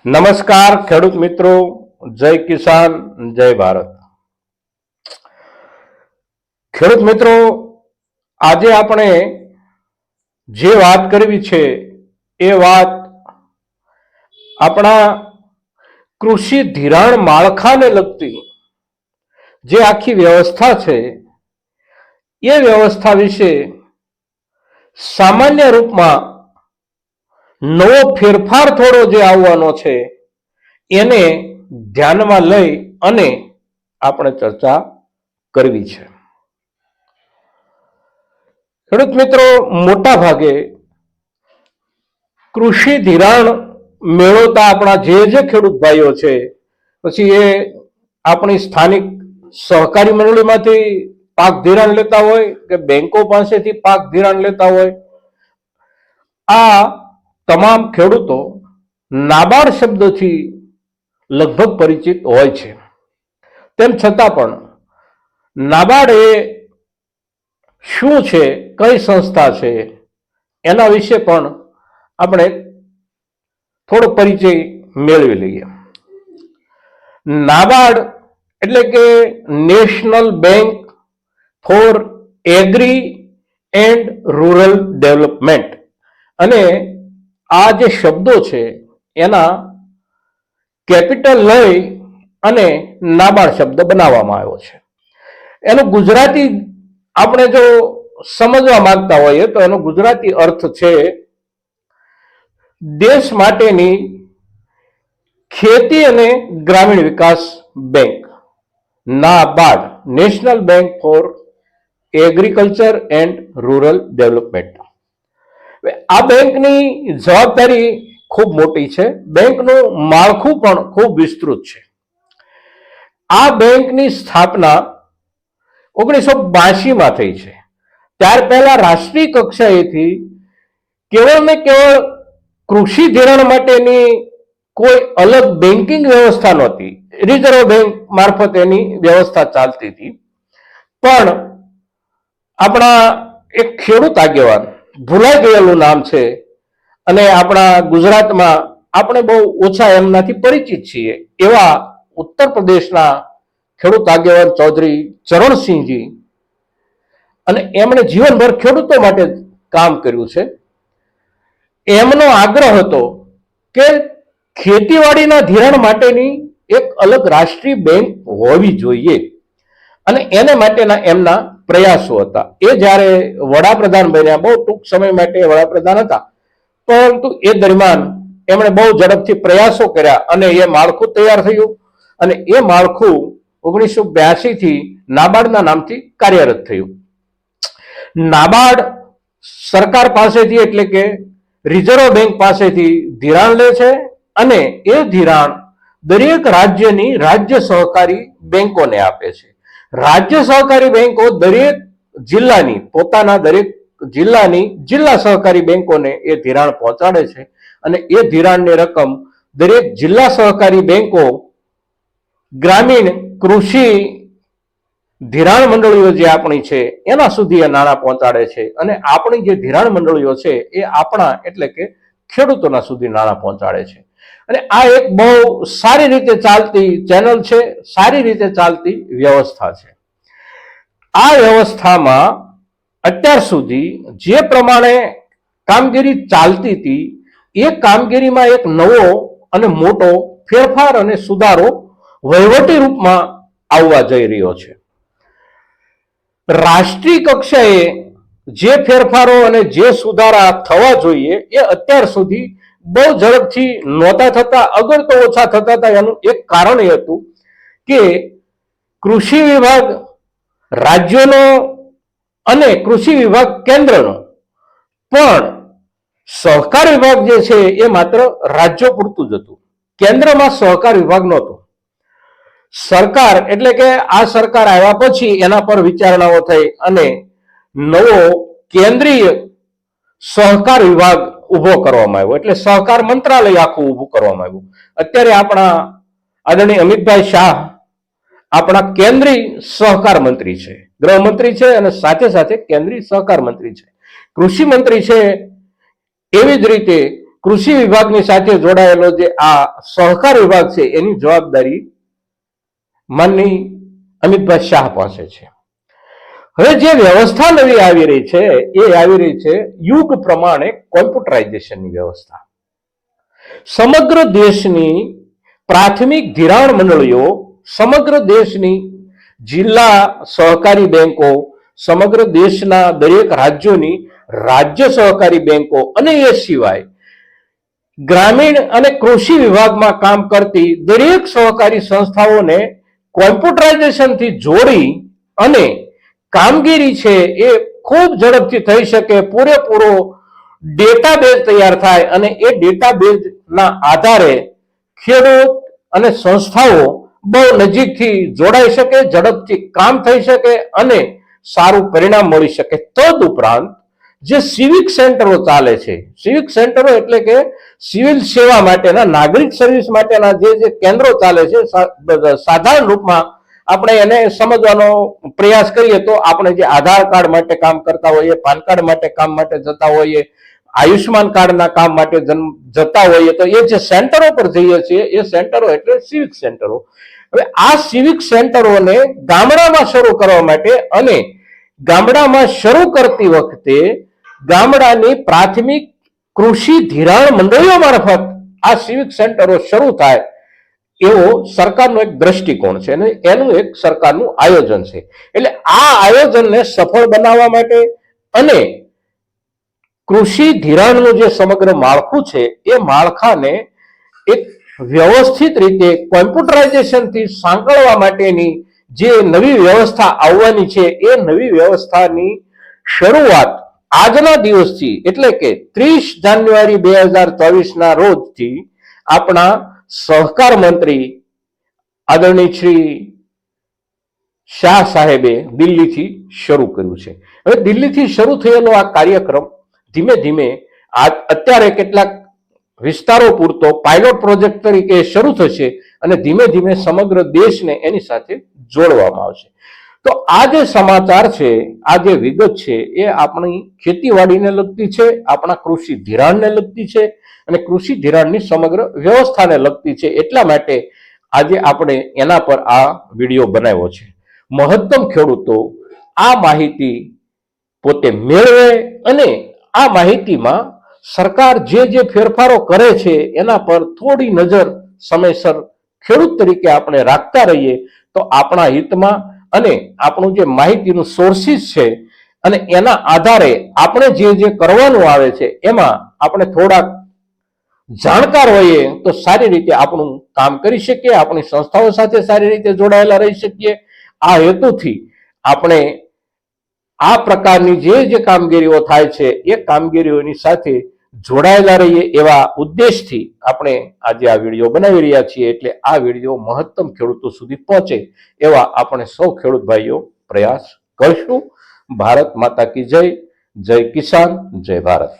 નમસ્કાર ખેડૂત મિત્રો, જય કિસાન, જય ભારત. ખેડૂત મિત્રો, આજે આપણે જે વાત કરવી છે એ વાત આપણા કૃષિ ધિરાણ માળખાને લગતી જે આખી વ્યવસ્થા છે એ વ્યવસ્થા વિશે સામાન્ય રૂપમાં નવો ફેરફાર થોડો જે આવવાનો છે એને ધ્યાનમાં લઈ અને આપણે ચર્ચા કરવી છે. ખેડૂત મિત્રો, મોટા ભાગે કૃષિ ધિરાણ મેળવતા આપણા જે ખેડૂત ભાઈઓ છે, પછી એ આપણી સ્થાનિક સહકારી મંડળીમાંથી પાક ધિરાણ લેતા હોય કે બેંકો પાસેથી પાક ધિરાણ લેતા હોય, આ તમામ ખેડૂતો નાબાર્ડ શબ્દથી લગભગ પરિચિત હોય છે. તેમ છતાં પણ નાબાર્ડ એ શું છે, કઈ સંસ્થા છે, એના વિશે પણ આપણે થોડો પરિચય મેળવી લઈએ. નાબાર્ડ એટલે કે national bank for agri and rural development, અને આ જે શબ્દો છે એના કેપિટલ લઈ અને નાબાર્ડ શબ્દ બનાવવામાં આવ્યો છે. એનું ગુજરાતી આપણે જો સમજવા માંગતા હોઈએ તો એનો ગુજરાતી અર્થ છે દેશ માટેની ખેતી અને ગ્રામીણ વિકાસ bank, NABARD, national bank for agriculture and rural development. આ બેંકની જવાબદારી ખૂબ મોટી છે. બેંકનું માળખું પણ ખૂબ વિસ્તૃત છે. આ બેંકની સ્થાપના 1982માં થઈ છે. ત્યાર પહેલા રાષ્ટ્રીય કક્ષાએથી કેવળ ને કેવળ કૃષિ ધિરાણ માટેની કોઈ અલગ બેન્કિંગ વ્યવસ્થા નહોતી. રિઝર્વ બેંક મારફત એની વ્યવસ્થા ચાલતી હતી. પણ આપણા એક ખેડૂત આગેવાન, ભૂલાઈ ગયેલું નામ છે અને આપણા ગુજરાતમાં આપણે બહુ ઓછા એમનાથી પરિચિત છીએ, એવા ઉત્તર પ્રદેશના ખેડૂત આગેવાન ચૌધરી ચરણસિંહજી, અને એમણે જીવનભર ખેડૂતો માટે કામ કર્યું છે. એમનો આગ્રહ હતો કે ખેતીવાડીના ધિરાણ માટેની એક અલગ રાષ્ટ્રીય બેંક હોવી જોઈએ, અને એને માટેના એમના પ્રયાસો હતા. એ જ્યારે વડાપ્રધાન બન્યા, બહુ ટૂંક સમય માટે વડાપ્રધાન હતા, પરંતુ એ દરમિયાન એમણે બહુ ઝડપથી પ્રયાસો કર્યા અને એ માળખું તૈયાર થયું, અને એ માળખું 1982 થી નાબાર્ડના નામથી કાર્યરત થયું. નાબાર્ડ સરકાર પાસેથી એટલે કે રિઝર્વ બેંક પાસેથી ધિરાણ લે છે, અને એ ધિરાણ દરેક રાજ્યની રાજ્ય સહકારી બેંકોને આપે છે. રાજ્ય સહકારી બેંકો દરેક જિલ્લાની, પોતાના દરેક જિલ્લાની જિલ્લા સહકારી બેંકોને એ ધિરાણ પહોંચાડે છે, અને એ ધિરાણની રકમ દરેક જિલ્લા સહકારી બેંકો ગ્રામીણ કૃષિ ધિરાણ મંડળીઓ જે આપણી છે એના સુધી એ નાણાં પહોંચાડે છે, અને આપણી જે ધિરાણ મંડળીઓ છે એ આપણા એટલે કે ખેડૂતોના સુધી નાણાં પહોંચાડે છે. અને આ એક બહુ સારી રીતે ચાલતી ચેનલ છે, સારી રીતે ચાલતી વ્યવસ્થા છે. આ વ્યવસ્થામાં અત્યાર સુધી જે પ્રમાણે કામગીરી ચાલતી હતી એ કામગીરીમાં એક નવો અને મોટો ફેરફાર અને સુધારો વહીવટી રૂપમાં આવવા જઈ રહ્યો છે. રાષ્ટ્રીય કક્ષાએ જે ફેરફારો અને જે સુધારા થવા જોઈએ એ અત્યાર સુધી બહુ ઝડપથી નહોતા થતા, અગર તો ઓછા થતા હતા. એનું એક કારણ એ હતું કે કૃષિ વિભાગ રાજ્યોનો અને કૃષિ વિભાગ કેન્દ્રનો, પણ સહકાર વિભાગ જે છે એ માત્ર રાજ્યો પૂરતું જ હતું. કેન્દ્રમાં સહકાર વિભાગ નહોતો. સરકાર એટલે કે આ સરકાર આવ્યા પછી એના પર વિચારણાઓ થઈ અને નવો કેન્દ્રીય સહકાર વિભાગ ઉભો કરવામાં આવ્યો, એટલે સહકાર મંત્રાલય આખું ઉભું કરવામાં આવ્યું. અત્યારે આપણા આદરણીય અમિતભાઈ શાહ આપણા કેન્દ્રીય સહકાર મંત્રી છે, ગૃહમંત્રી છે, અને સાથે સાથે કેન્દ્રીય સહકાર મંત્રી છે, કૃષિ મંત્રી છે. એવી જ રીતે કૃષિ વિભાગની સાથે જોડાયેલો જે આ સહકાર વિભાગ છે એની જવાબદારી માનની અમિતભાઈ શાહ પાસે છે. હવે જે વ્યવસ્થા નવી આવી રહી છે એ આવી રહી છે યુગ પ્રમાણે કોમ્પ્યુટરાઇઝેશનની વ્યવસ્થા. સમગ્ર દેશની પ્રાથમિક ધિરાણ મંડળીઓ, સમગ્ર દેશની જિલ્લા સહકારી બેંકો, સમગ્ર દેશના દરેક રાજ્યોની રાજ્ય સહકારી બેંકો અને એ સિવાય ગ્રામીણ અને કૃષિ વિભાગમાં કામ કરતી દરેક સહકારી સંસ્થાઓને કોમ્પ્યુટરાઇઝેશનથી જોડી અને કામગીરી છે એ ખૂબ ઝડપથી થઈ શકે, પૂરેપૂરો ડેટાબેઝ તૈયાર થાય અને એ ડેટાબેઝના આધારે ખેડૂત અને સંસ્થાઓ બહુ નજીકથી જોડાઈ શકે, ઝડપથી કામ થઈ શકે અને સારું પરિણામ મળી શકે. તદ ઉપરાંત જે સિવિક સેન્ટરો ચાલે છે, સિવિક સેન્ટરો એટલે કે સિવિલ સેવા માટેના, નાગરિક સર્વિસ માટેના જે કેન્દ્રો ચાલે છે, સાધારણ રૂપમાં આપણે એને સમજવાનો પ્રયાસ કરીએ તો આપણે જે આધાર કાર્ડ માટે કામ કરતા હોઈએ, પાન કાર્ડ માટે કામ માટે જતા હોઈએ, આયુષ્માન કાર્ડના કામ માટે જતા હોઈએ તો એ જે સેન્ટરો પર જઈએ છીએ એ સેન્ટરો એટલે સિવિક સેન્ટરો. હવે આ સિવિક સેન્ટરોને ગામડામાં શરૂ કરવા માટે અને ગામડામાં શરૂ કરતી વખતે ગામડાની પ્રાથમિક કૃષિ ધિરાણ મંડળીઓ મારફત આ સિવિક સેન્ટરો શરૂ થાય એવો સરકારનો એક દ્રષ્ટિકોણ છે અને એનું એક સરકારનું આયોજન છે. એટલે આ આયોજનને સફળ બનાવવા માટે અને કૃષિ ધિરાણનું જે સમગ્ર માળખું છે એ માળખાને એક વ્યવસ્થિત રીતે કોમ્પ્યુટરાઇઝેશનથી સાંકળવા માટેની જે નવી વ્યવસ્થા આવવાની છે એ નવી વ્યવસ્થાની શરૂઆત આજના દિવસથી એટલે કે 30 જાન્યુઆરી 2024ના રોજથી આપણા સહકાર મંત્રી આદરણીય શ્રી શાહ સાહેબે દિલ્હીથી શરૂ કર્યું છે. હવે દિલ્હીથી શરૂ થયેલો આ કાર્યક્રમ ધીમે ધીમે અત્યારે કેટલાક વિસ્તારો પૂરતો પાયલોટ પ્રોજેક્ટ તરીકે શરૂ થશે અને ધીમે ધીમે સમગ્ર દેશને એની સાથે જોડવામાં આવશે. તો આ જે સમાચાર છે, આ જે વિગત છે એ આપણી ખેતીવાડીને લગતી છે, આપણા કૃષિ ધિરાણને લગતી છે અને કૃષિ ધિરાણની સમગ્ર વ્યવસ્થાને લગતી છે. એટલા માટે આજે આપણે એના પર આ વિડીયો બનાવ્યો છે. મહત્તમ ખેડૂતો આ માહિતી પોતે મેળવે અને આ માહિતીમાં સરકાર જે ફેરફારો કરે છે એના પર થોડી નજર સમયસર ખેડૂત તરીકે આપણે રાખતા રહીએ તો આપણા હિતમાં અને આપણું જે માહિતીનું સોર્સિસ છે અને એના આધારે આપણે જે કરવાનું આવે છે એમાં આપણે થોડાક જાણકાર હોઈએ તો સારી રીતે આપણું કામ કરી શકીએ, આપણી સંસ્થાઓ સાથે સારી રીતે જોડાયેલા રહી શકીએ. આ હેતુથી આપણે આ પ્રકારની જે કામગીરીઓ થાય છે એ કામગીરીઓની સાથે જોડાયેલા રહીએ એવા ઉદ્દેશથી આપણે આજે આ વિડીયો બનાવી રહ્યા છીએ. એટલે આ વિડીયો મહત્તમ ખેડૂતો સુધી પહોંચે એવા આપણે સૌ ખેડૂત ભાઈઓ પ્રયાસ કરશું. ભારત માતા કી જય. જય કિસાન, જય ભારત.